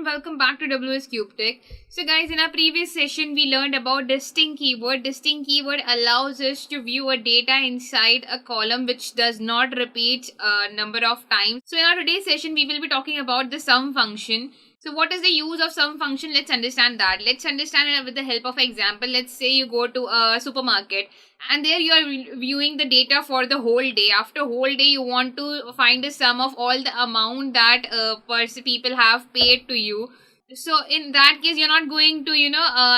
and welcome back to WS Cube Tech. So guys, in our previous session we learned about distinct keyword. Distinct keyword allows us to view a data inside a column which does not repeat a number of times. So in our today's session we will be talking about the sum function. So what is the use of sum function? Let's understand that. Let's understand it with the help of example. Let's say you go to a supermarket and there you are viewing the data for the whole day. After whole day you want to find the sum of all the amount that people have paid to you. So in that case you're not going to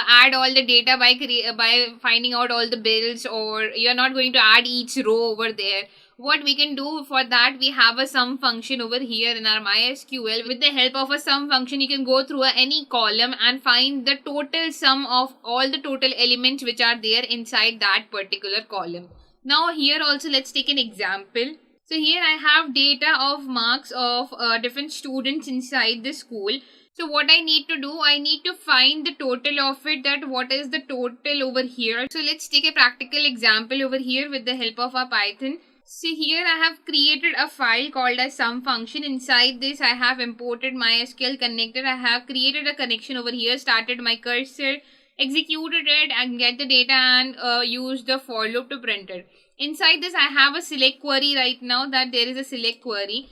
add all the data by finding out all the bills, or you're not going to add each row over there. What we can do for that, we have a sum function over here in our MySQL. With the help of a sum function, you can go through any column and find the total sum of all the total elements which are there inside that particular column. Now here also let's take an example. So here I have data of marks of different students inside the school. So what I need to do, I need to find the total of it, that what is the total over here. So let's take a practical example over here with the help of our Python. So here I have created a file called as sum function. Inside this I have imported MySQL connector. I have created a connection over here, started my cursor, executed it and get the data and use the for loop to print it. Inside this I have a select query right now, that there is a select query.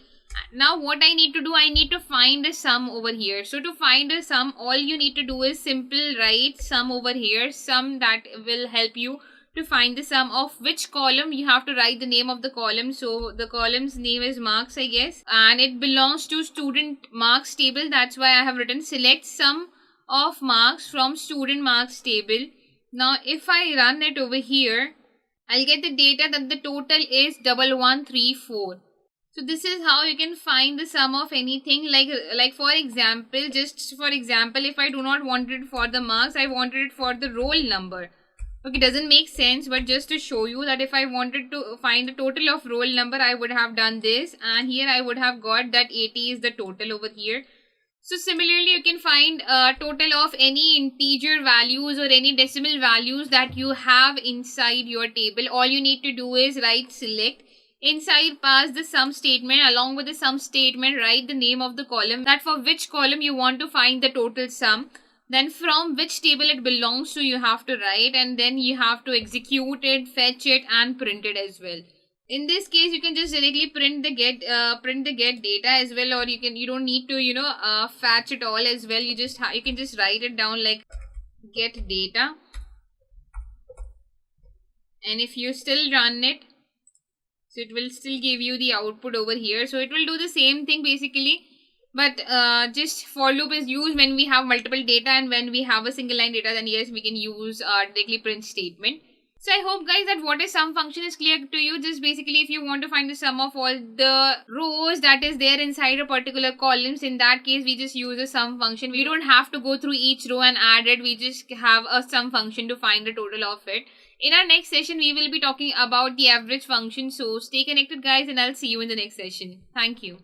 Now what I need to do, I need to find a sum over here. So to find a sum, all you need to do is simple write sum over here. Sum, that will help you to find the sum of which column. You have to write the name of the column. So the column's name is marks, I guess, and it belongs to student marks table. That's why I have written select sum of marks from student marks table. Now if I run it over here, I'll get the data that the total is 1134. So this is how you can find the sum of anything. Like for example, just for example, if I do not want it for the marks, I wanted it for the roll number. Okay, doesn't make sense, but just to show you that if I wanted to find the total of roll number, I would have done this, and here I would have got that 80 is the total over here. So similarly, you can find a total of any integer values or any decimal values that you have inside your table. All you need to do is write select. Inside pass the sum statement. Along with the sum statement, write the name of the column, that for which column you want to find the total sum. Then from which table it belongs to you have to write, and then you have to execute it, fetch it and print it as well. In this case you can just directly print the get data as well, or you don't need to fetch it all as well. You can just write it down like get data, and if you still run it, so it will still give you the output over here. So it will do the same thing basically, but just for loop is used when we have multiple data, and when we have a single line data, then yes, we can use directly print statement. So I hope guys that what is sum function is clear to you. Just basically if you want to find the sum of all the rows that is there inside a particular columns, in that case we just use a sum function. We don't have to go through each row and add it. We just have a sum function to find the total of it. In our next session we will be talking about the average function. So stay connected guys, and I'll see you in the next session. Thank you.